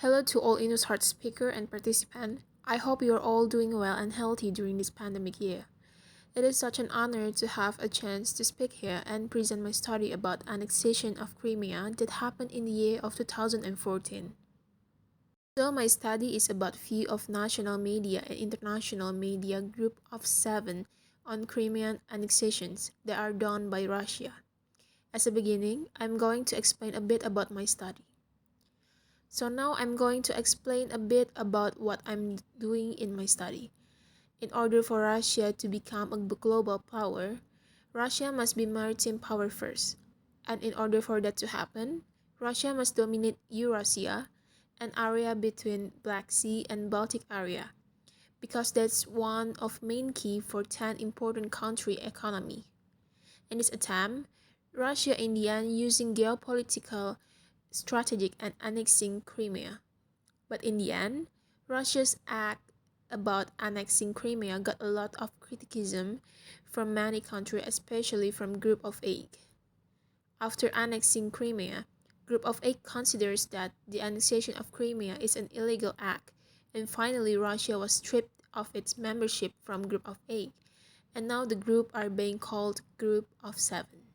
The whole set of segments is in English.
Hello to all Inusharts speaker and participant. I hope you are all doing well and healthy during this pandemic year. It is such an honor to have a chance to speak here and present my study about annexation of Crimea that happened in the year of 2014. So my study is about view of national media and international media group of 7 on Crimean annexations that are done by Russia. As a beginning, I'm going to explain a bit about my study. So now I'm going to explain a bit about what I'm doing in my study. In order for Russia to become a global power, Russia must be maritime power first. And in order for that to happen, Russia must dominate Eurasia, an area between Black Sea and Baltic area, because that's one of main key for 10 important country economy. In this attempt, Russia in the end using geopolitical strategic and annexing Crimea. But in the end, Russia's act about annexing Crimea got a lot of criticism from many countries, especially from Group of Eight. After annexing Crimea, Group of Eight considers that the annexation of Crimea is an illegal act, and finally Russia was stripped of its membership from Group of Eight, and now the group are being called Group of Seven.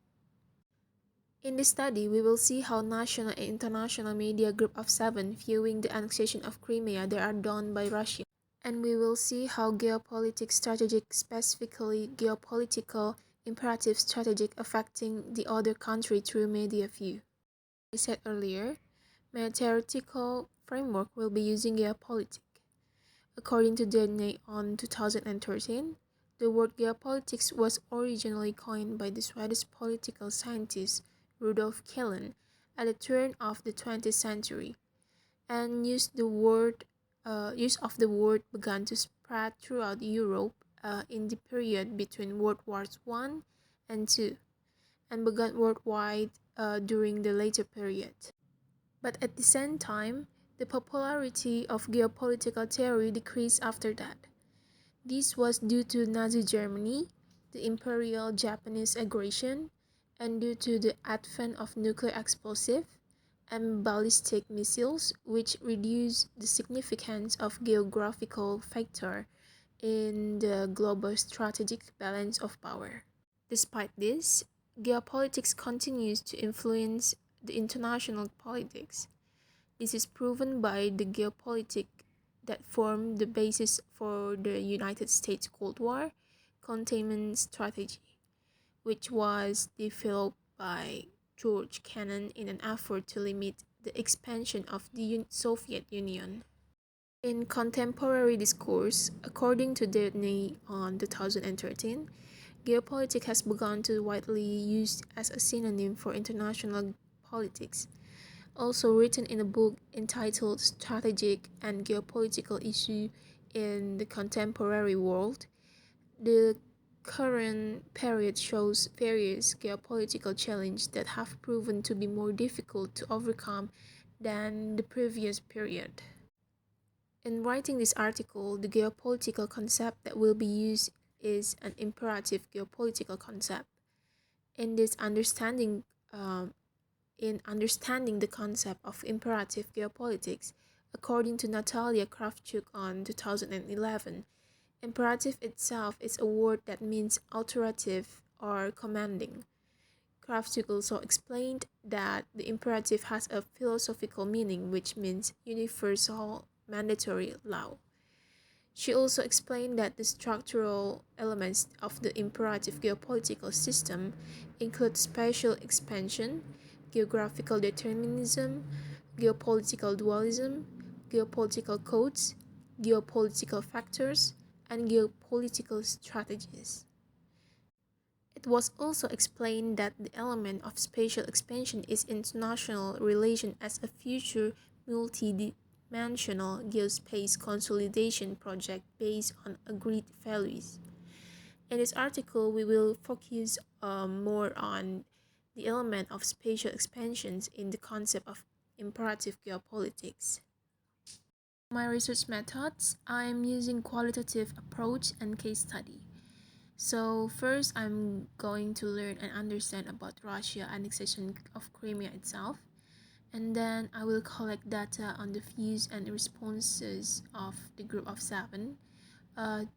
In this study, we will see how national and international media group of 7 viewing the annexation of Crimea that are done by Russia. And we will see how geopolitics strategic, specifically geopolitical imperative strategic affecting the other country through media view. I said earlier, my theoretical framework will be using geopolitics. According to DNA on 2013, the word geopolitics was originally coined by the Swedish political scientist Rudolf Kjellén at the turn of the 20th century, and use of the word began to spread throughout Europe in the period between World Wars I and II, and began worldwide during the later period. But at the same time, the popularity of geopolitical theory decreased after that. This was due to Nazi Germany, the Imperial Japanese aggression, and due to the advent of nuclear explosive and ballistic missiles, which reduced the significance of geographical factor in the global strategic balance of power. Despite this, geopolitics continues to influence the international politics. This is proven by the geopolitics that formed the basis for the United States Cold War containment strategy, which was developed by George Kennan in an effort to limit the expansion of the Soviet Union. In contemporary discourse, according to Dewdney on 2013, geopolitics has begun to widely used as a synonym for international politics. Also written in a book entitled Strategic and Geopolitical Issue in the Contemporary World, the current period shows various geopolitical challenges that have proven to be more difficult to overcome than the previous period. In writing this article, the geopolitical concept that will be used is an imperative geopolitical concept. In this understanding, in understanding the concept of imperative geopolitics, according to Natalia Kravchuk on 2011, imperative itself is a word that means authoritative or commanding. Kravchuk also explained that the imperative has a philosophical meaning, which means universal mandatory law. She also explained that the structural elements of the imperative geopolitical system include spatial expansion, geographical determinism, geopolitical dualism, geopolitical codes, geopolitical factors, and geopolitical strategies. It was also explained that the element of spatial expansion is international relation as a future multi-dimensional geospace consolidation project based on agreed values. In this article, we will focus more on the element of spatial expansions in the concept of imperative geopolitics. My research methods, I am using qualitative approach and case study. So first, I'm going to learn and understand about Russia annexation of Crimea itself, And then I will collect data on the views and responses of the group of seven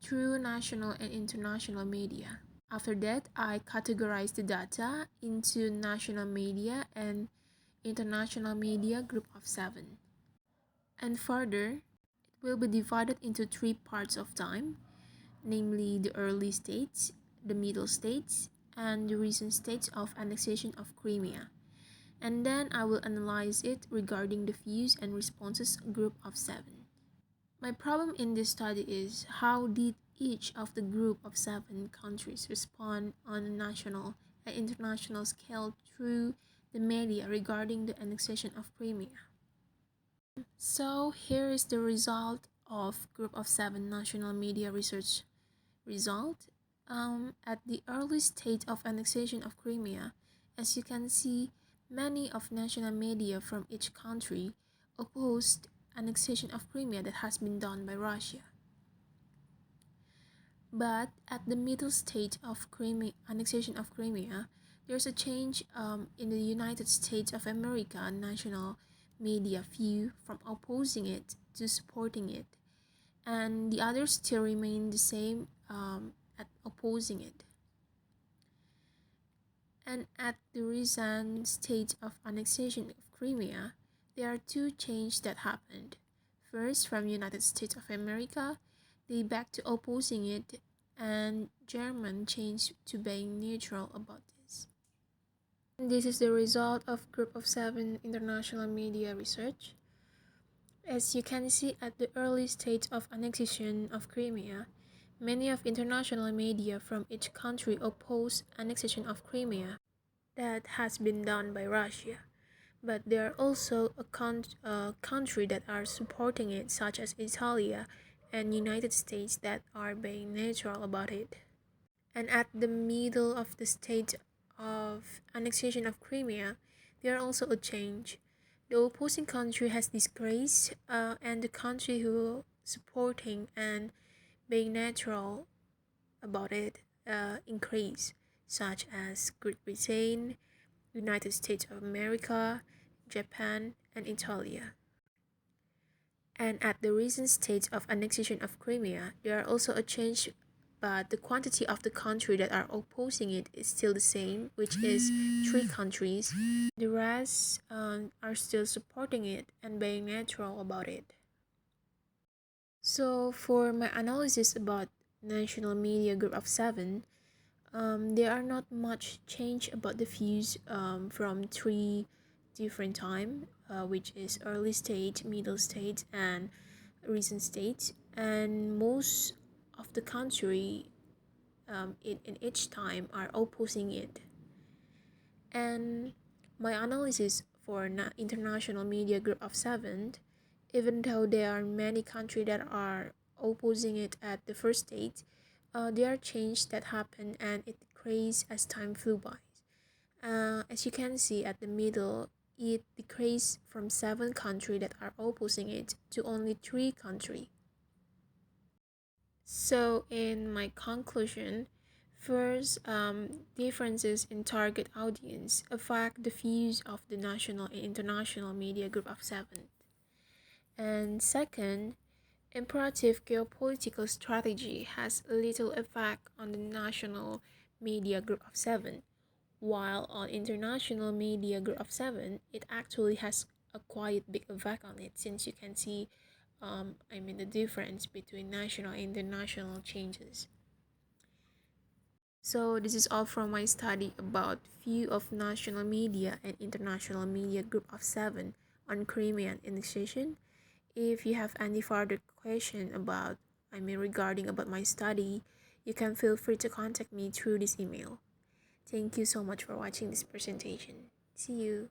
through national and international media. After that, I categorize the data into national media and international media group of seven. And further, it will be divided into three parts of time, namely the early states, the middle states, and the recent states of annexation of Crimea. And then I will analyze it regarding the views and responses group of seven. My problem in this study is how did each of the group of seven countries respond on a national and international scale through the media regarding the annexation of Crimea. So here is the result of group of seven national media research result. At the early stage of annexation of Crimea, as you can see, many of national media from each country opposed annexation of Crimea that has been done by Russia. But at the middle stage of Crimea, annexation of Crimea, there's a change in the United States of America national media view from opposing it to supporting it, and the others still remain the same at opposing it. And at the recent stage of annexation of Crimea, there are two changes that happened. First, from United States of America, they back to opposing it, and German changed to being neutral about this. This is the result of Group of Seven international media research. As you can see, at the early stage of annexation of Crimea, many of international media from each country oppose annexation of Crimea that has been done by Russia. But there are also a country that are supporting it, such as Italy and United States, that are being neutral about it. And at the middle of the stage of annexation of Crimea, there are also a change. The opposing country has disgraced, and the country who supporting and being neutral about it increase, such as Great Britain, United States of America, Japan, and Italy. And at the recent stage of annexation of Crimea, there are also a change, but the quantity of the country that are opposing it is still the same, which is three countries. The rest are still supporting it and being neutral about it. So for my analysis about national media group of seven, there are not much change about the views from three different time, which is early stage, middle stage, and recent stage, and most of the country in each time are opposing it. And my analysis for international media group of seven, even though there are many countries that are opposing it at the first stage, there are changes that happen and it decreased as time flew by. As you can see at the middle, it decreased from 7 countries that are opposing it to only 3 countries. So in my conclusion, first, differences in target audience affect the views of the national and international media group of 7. And second, imperative geopolitical strategy has little effect on the national media group of 7, while on international media group of 7, it actually has a quite big effect on it, since you can see the difference between national and international changes. So this is all from my study about view of national media and international media group of 7 on Crimean annexation. If you have any further question about, regarding about my study, you can feel free to contact me through this email. Thank you so much for watching this presentation. See you.